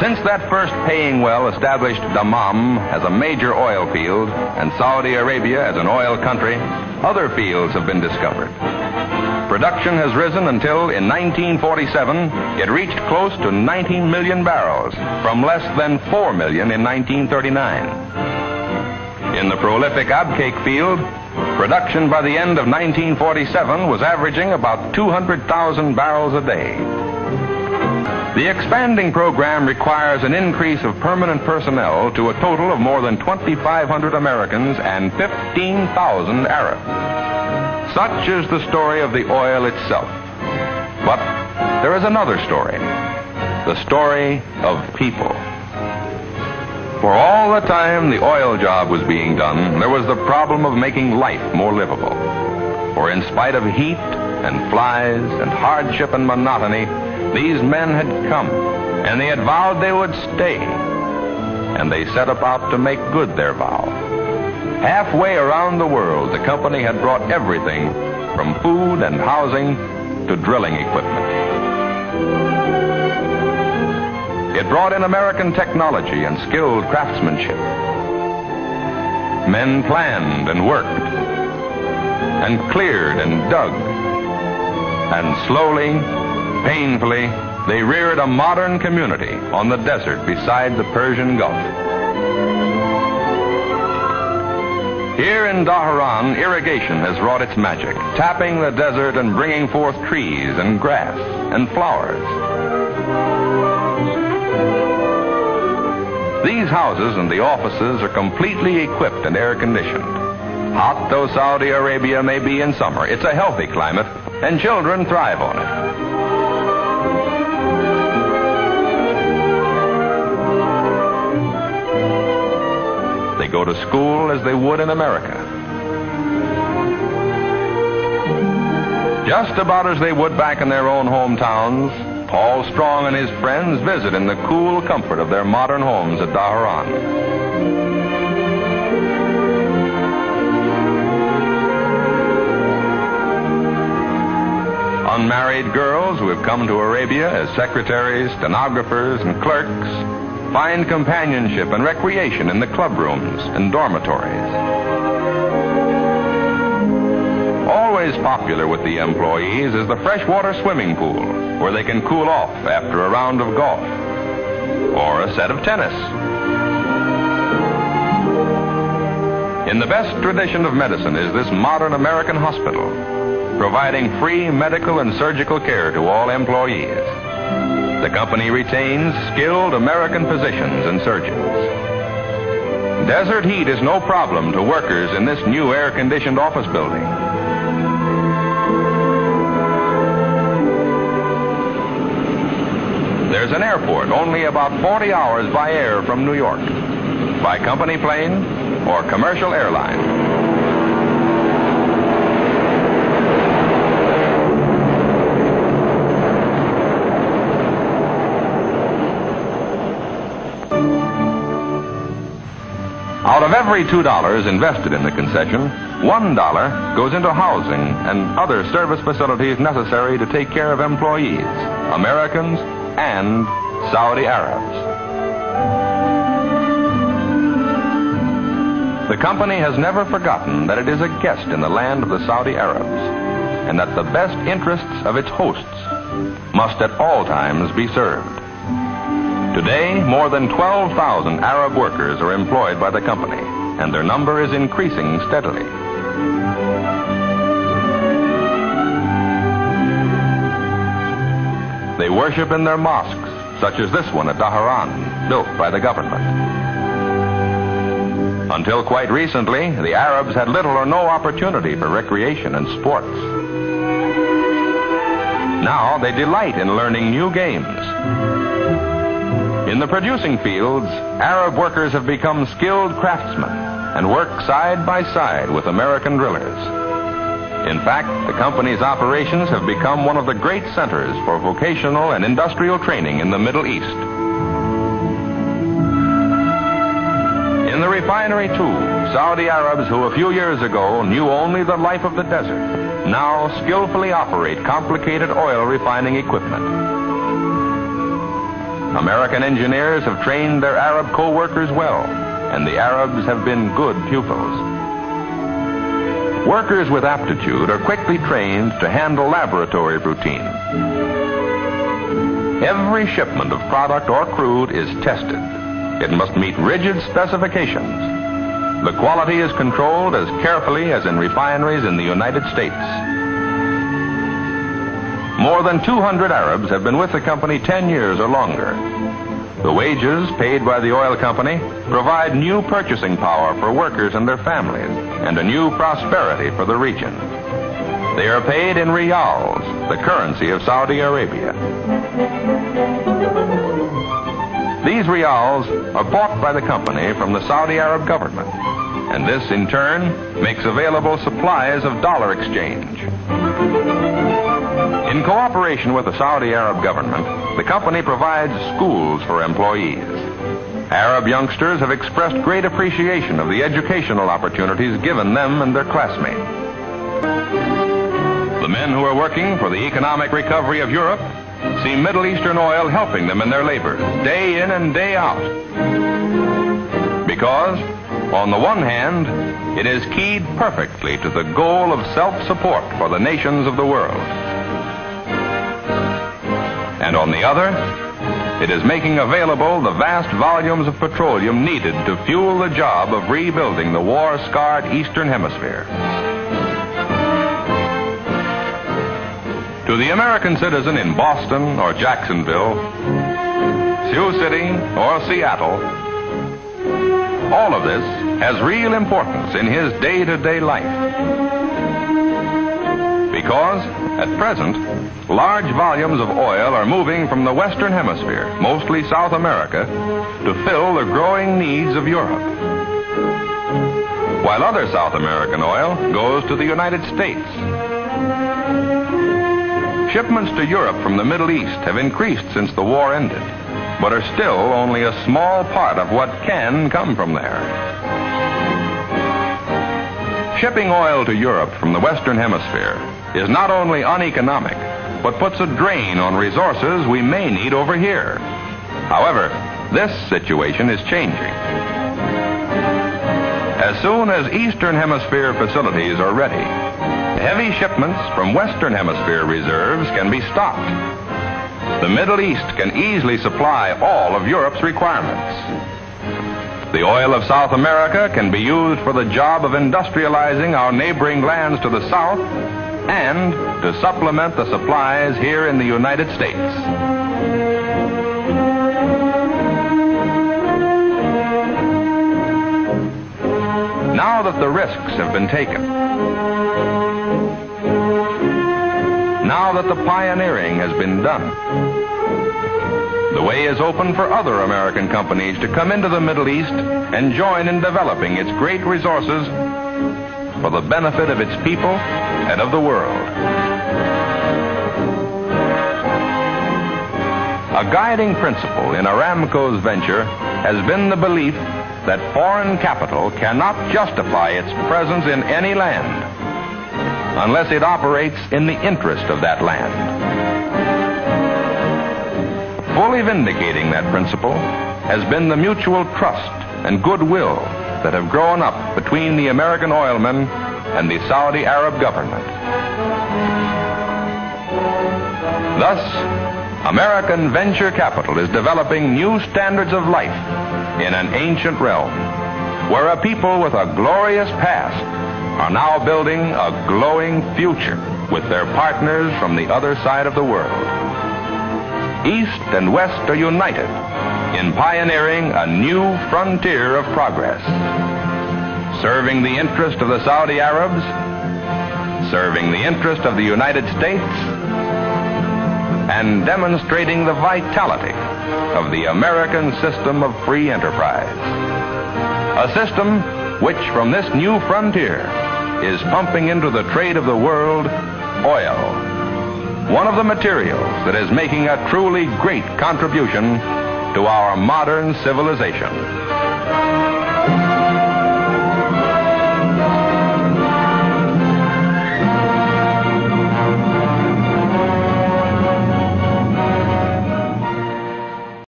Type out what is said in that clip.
Since that first paying well established Dammam as a major oil field and Saudi Arabia as an oil country, other fields have been discovered. Production has risen until in 1947 it reached close to 19 million barrels from less than 4 million in 1939. In the prolific Abcake field, production by the end of 1947 was averaging about 200,000 barrels a day. The expanding program requires an increase of permanent personnel to a total of more than 2,500 Americans and 15,000 Arabs. Such is the story of the oil itself. But there is another story, the story of people. For all the time the oil job was being done, there was the problem of making life more livable. For in spite of heat and flies and hardship and monotony, these men had come, and they had vowed they would stay, and they set about to make good their vow. Halfway around the world, the company had brought everything from food and housing to drilling equipment. It brought in American technology and skilled craftsmanship. Men planned and worked, and cleared and dug, and slowly, painfully, they reared a modern community on the desert beside the Persian Gulf. Here in Dhahran, irrigation has wrought its magic, tapping the desert and bringing forth trees and grass and flowers. These houses and the offices are completely equipped and air-conditioned. Hot though Saudi Arabia may be in summer, it's a healthy climate, and children thrive on it. They go to school as they would in America. Just about as they would back in their own hometowns, Paul Strong and his friends visit in the cool comfort of their modern homes at Dhahran. Unmarried girls who have come to Arabia as secretaries, stenographers, and clerks find companionship and recreation in the club rooms and dormitories. Always popular with the employees is the freshwater swimming pool, where they can cool off after a round of golf or a set of tennis. In the best tradition of medicine is this modern American hospital, providing free medical and surgical care to all employees. The company retains skilled American physicians and surgeons. Desert heat is no problem to workers in this new air-conditioned office building. There's an airport only about 40 hours by air from New York, by company plane or commercial airline. Out of every $2 invested in the concession, $1 goes into housing and other service facilities necessary to take care of employees, Americans and Saudi Arabs. The company has never forgotten that it is a guest in the land of the Saudi Arabs, and that the best interests of its hosts must at all times be served. Today, more than 12,000 Arab workers are employed by the company, and their number is increasing steadily. They worship in their mosques, such as this one at Dhahran, built by the government. Until quite recently, the Arabs had little or no opportunity for recreation and sports. Now they delight in learning new games. In the producing fields, Arab workers have become skilled craftsmen and work side by side with American drillers. In fact, the company's operations have become one of the great centers for vocational and industrial training in the Middle East. In the refinery, too, Saudi Arabs who a few years ago knew only the life of the desert now skillfully operate complicated oil refining equipment. American engineers have trained their Arab co-workers well, and the Arabs have been good pupils. Workers with aptitude are quickly trained to handle laboratory routines. Every shipment of product or crude is tested. It must meet rigid specifications. The quality is controlled as carefully as in refineries in the United States. More than 200 Arabs have been with the company 10 years or longer. The wages paid by the oil company provide new purchasing power for workers and their families and a new prosperity for the region. They are paid in riyals, the currency of Saudi Arabia. These riyals are bought by the company from the Saudi Arab government, and this in turn makes available supplies of dollar exchange. In cooperation with the Saudi Arab government, the company provides schools for employees. Arab youngsters have expressed great appreciation of the educational opportunities given them and their classmates. The men who are working for the economic recovery of Europe see Middle Eastern oil helping them in their labors, day in and day out. Because, on the one hand, it is keyed perfectly to the goal of self-support for the nations of the world. And on the other, it is making available the vast volumes of petroleum needed to fuel the job of rebuilding the war-scarred Eastern Hemisphere. To the American citizen in Boston or Jacksonville, Sioux City or Seattle, all of this has real importance in his day-to-day life. Because, at present, large volumes of oil are moving from the Western Hemisphere, mostly South America, to fill the growing needs of Europe. While other South American oil goes to the United States. Shipments to Europe from the Middle East have increased since the war ended, but are still only a small part of what can come from there. Shipping oil to Europe from the Western Hemisphere is not only uneconomic, but puts a drain on resources we may need over here. However, this situation is changing. As soon as Eastern Hemisphere facilities are ready, heavy shipments from Western Hemisphere reserves can be stocked. The Middle East can easily supply all of Europe's requirements. The oil of South America can be used for the job of industrializing our neighboring lands to the south and to supplement the supplies here in the United States. Now that the risks have been taken, now that the pioneering has been done, the way is open for other American companies to come into the Middle East and join in developing its great resources for the benefit of its people and of the world. A guiding principle in Aramco's venture has been the belief that foreign capital cannot justify its presence in any land unless it operates in the interest of that land. Fully vindicating that principle has been the mutual trust and goodwill that have grown up between the American oilmen and the Saudi Arab government. Thus, American venture capital is developing new standards of life in an ancient realm, where a people with a glorious past are now building a glowing future with their partners from the other side of the world. East and West are united in pioneering a new frontier of progress, serving the interest of the Saudi Arabs, serving the interest of the United States, and demonstrating the vitality of the American system of free enterprise. A system which, from this new frontier, is pumping into the trade of the world oil, one of the materials that is making a truly great contribution to our modern civilization.